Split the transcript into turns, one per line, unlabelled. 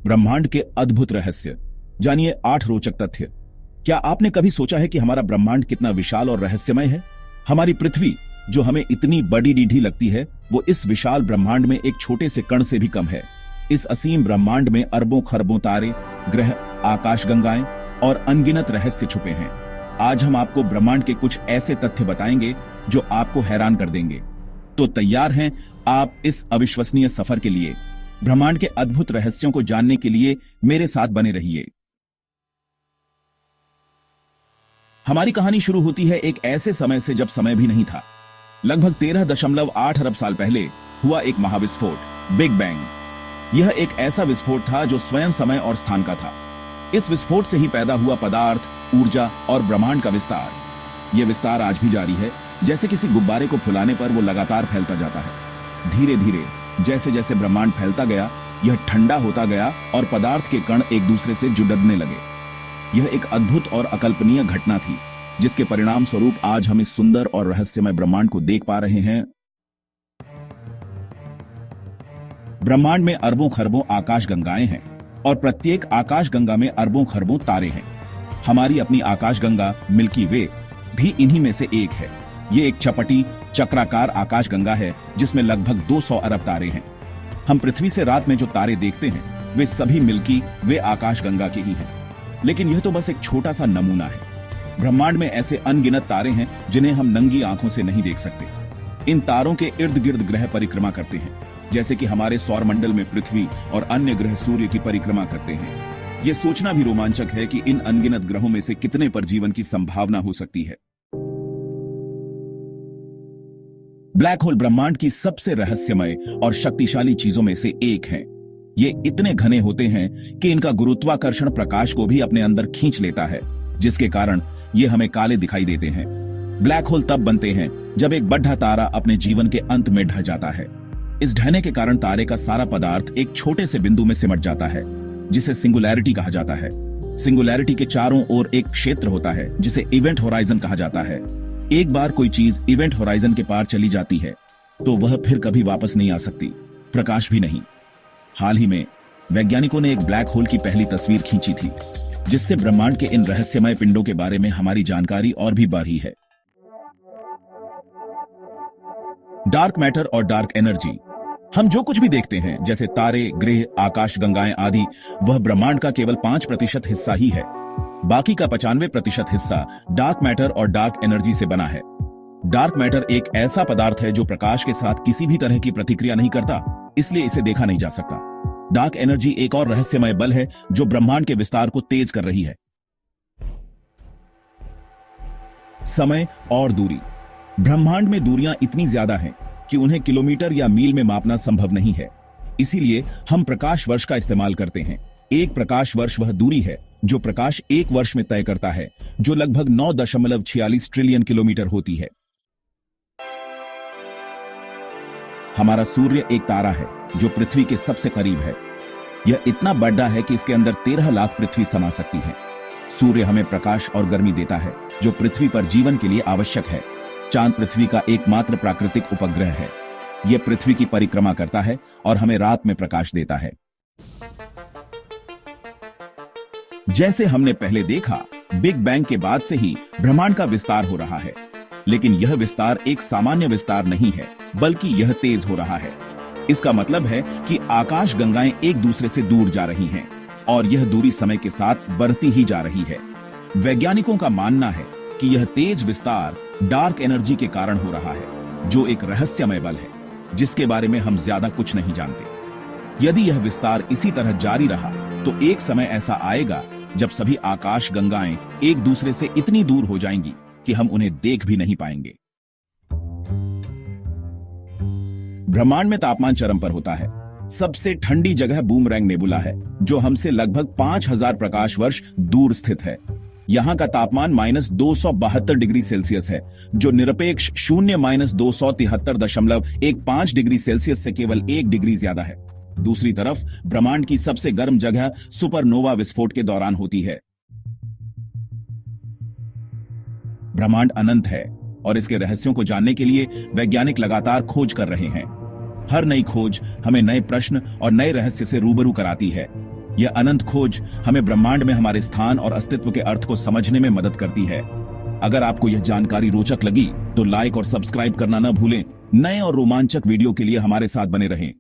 ब्रह्मांड के अद्भुत रहस्य। जानिए 8 रोचक तथ्य। क्या आपने कभी सोचा है कि हमारा ब्रह्मांड कितना विशाल और रहस्यमय है? हमारी पृथ्वी, जो हमें इतनी बड़ी डीढ़ी लगती है, वो इस विशाल ब्रह्मांड में एक छोटे से कण से भी कम है। इस असीम ब्रह्मांड में अरबों खरबों तारे, ग्रह, आकाशगंगाएं और अनगिनत रहस्य छुपे हैं। आज हम आपको ब्रह्मांड के कुछ ऐसे तथ्य बताएंगे जो आपको हैरान कर देंगे। तो तैयार हैं आप इस अविश्वसनीय सफर के लिए? ब्रह्मांड के अद्भुत रहस्यों को जानने के लिए मेरे साथ बने रहिए। हमारी कहानी शुरू होती है एक ऐसे समय से जब समय भी नहीं था। लगभग 13.8 अरब साल पहले हुआ एक महाविस्फोट, बिग बैंग। यह एक ऐसा विस्फोट था जो स्वयं समय और स्थान का था। इस विस्फोट से ही पैदा हुआ पदार्थ, ऊर्जा और ब्रह्मांड का विस्तार। यह विस्तार आज भी जारी है। जैसे किसी गुब्बारे को फुलाने पर वो लगातार फैलता जाता है। धीरे धीरे जैसे जैसे ब्रह्मांड फैलता गया, यह ठंडा होता गया और पदार्थ के कण एक दूसरे से जुड़ने लगे। यह एक अद्भुत और अकल्पनीय घटना थी, जिसके परिणाम स्वरूप आज हम इस सुंदर और रहस्यमय ब्रह्मांड को देख पा रहे हैं। ब्रह्मांड में अरबों खरबों आकाशगंगाएं हैं और प्रत्येक आकाशगंगा में अरबों खरबों तारे हैं। हमारी अपनी आकाशगंगा मिल्की वे भी इन्हीं में से एक है। ये एक चपटी चक्राकार आकाशगंगा है जिसमें लगभग 200 अरब तारे हैं। हम पृथ्वी से रात में जो तारे देखते हैं वे सभी मिल्की वे आकाशगंगा के ही हैं। लेकिन यह तो बस एक छोटा सा नमूना है। ब्रह्मांड में ऐसे अनगिनत तारे हैं जिन्हें हम नंगी आंखों से नहीं देख सकते। इन तारों के इर्द गिर्द ग्रह परिक्रमा करते हैं, जैसे कि हमारे सौरमंडल में पृथ्वी और अन्य ग्रह सूर्य की परिक्रमा करते हैं। यह सोचना भी रोमांचक है कि इन अनगिनत ग्रहों में से कितने पर जीवन की संभावना हो सकती है। ब्लैक होल ब्रह्मांड की सबसे रहस्यमय और शक्तिशाली चीजों में से एक है। ये इतने घने होते हैं कि इनका गुरुत्वाकर्षण प्रकाश को भी अपने अंदर खींच लेता है, जिसके कारण ये हमें काले दिखाई देते हैं। ब्लैक होल तब बनते हैं जब एक बड़ा तारा अपने जीवन के अंत में ढह जाता है। इस ढहने के कारण तारे का सारा पदार्थ एक छोटे से बिंदु में सिमट जाता है, जिसे सिंगुलैरिटी कहा जाता है। सिंगुलैरिटी के चारों ओर एक क्षेत्र होता है जिसे इवेंट होराइजन कहा जाता है। एक बार कोई चीज इवेंट होराइजन के पार चली जाती है तो वह फिर कभी वापस नहीं आ सकती, प्रकाश भी नहीं। हाल ही में वैज्ञानिकों ने एक ब्लैक होल की पहली तस्वीर खींची थी, जिससे ब्रह्मांड के इन रहस्यमय पिंडों के बारे में हमारी जानकारी और भी बढ़ी है। डार्क मैटर और डार्क एनर्जी। हम जो कुछ भी देखते हैं, जैसे तारे, ग्रह, आकाशगंगाएं आदि, वह ब्रह्मांड का केवल 5% हिस्सा ही है। बाकी का 95% हिस्सा डार्क मैटर और डार्क एनर्जी से बना है। डार्क मैटर एक ऐसा पदार्थ है जो प्रकाश के साथ किसी भी तरह की प्रतिक्रिया नहीं करता, इसलिए इसे देखा नहीं जा सकता। डार्क एनर्जी एक और रहस्यमय बल है जो ब्रह्मांड के विस्तार को तेज कर रही है। समय और दूरी। ब्रह्मांड में दूरियां इतनी ज्यादा हैं कि उन्हें किलोमीटर या मील में मापना संभव नहीं है। इसीलिए हम प्रकाश वर्ष का इस्तेमाल करते हैं। एक प्रकाश वर्ष वह दूरी है जो प्रकाश एक वर्ष में तय करता है, जो लगभग 9.46 ट्रिलियन किलोमीटर होती है। हमारा सूर्य एक तारा है जो पृथ्वी के सबसे करीब है। यह इतना बड़ा है कि इसके अंदर 13 लाख पृथ्वी समा सकती है। सूर्य हमें प्रकाश और गर्मी देता है जो पृथ्वी पर जीवन के लिए आवश्यक है। चांद पृथ्वी का एकमात्र प्राकृतिक उपग्रह है। यह पृथ्वी की परिक्रमा करता है और हमें रात में प्रकाश देता है। जैसे हमने पहले देखा, बिग बैंग के बाद से ही ब्रह्मांड का विस्तार हो रहा है। लेकिन यह विस्तार एक सामान्य विस्तार नहीं है, बल्कि यह तेज हो रहा है। इसका मतलब है कि आकाशगंगाएं एक दूसरे से दूर जा रही हैं और यह दूरी समय के साथ बढ़ती ही जा रही है। वैज्ञानिकों का मानना है कि यह तेज विस्तार डार्क एनर्जी के कारण हो रहा है, जो एक रहस्यमय बल है जिसके बारे में हम ज्यादा कुछ नहीं जानते। यदि यह विस्तार इसी तरह जारी रहा तो एक समय ऐसा आएगा जब सभी आकाशगंगाएं एक दूसरे से इतनी दूर हो जाएंगी कि हम उन्हें देख भी नहीं पाएंगे। ब्रह्मांड में तापमान चरम पर होता है। सबसे ठंडी जगह बूमरैंग नेबुला है, जो हमसे लगभग 5000 प्रकाश वर्ष दूर स्थित है। यहाँ का तापमान -272 डिग्री सेल्सियस है, जो निरपेक्ष 0-273.15 डिग्री सेल्सियस से केवल 1 डिग्री ज्यादा है। दूसरी तरफ ब्रह्मांड की सबसे गर्म जगह सुपरनोवा विस्फोट के दौरान होती है। ब्रह्मांड अनंत है और इसके रहस्यों को जानने के लिए वैज्ञानिक लगातार खोज कर रहे हैं। हर नई खोज हमें नए प्रश्न और नए रहस्य से रूबरू कराती है। यह अनंत खोज हमें ब्रह्मांड में हमारे स्थान और अस्तित्व के अर्थ को समझने में मदद करती है। अगर आपको यह जानकारी रोचक लगी तो लाइक और सब्सक्राइब करना न भूलें। नए और रोमांचक वीडियो के लिए हमारे साथ बने रहें।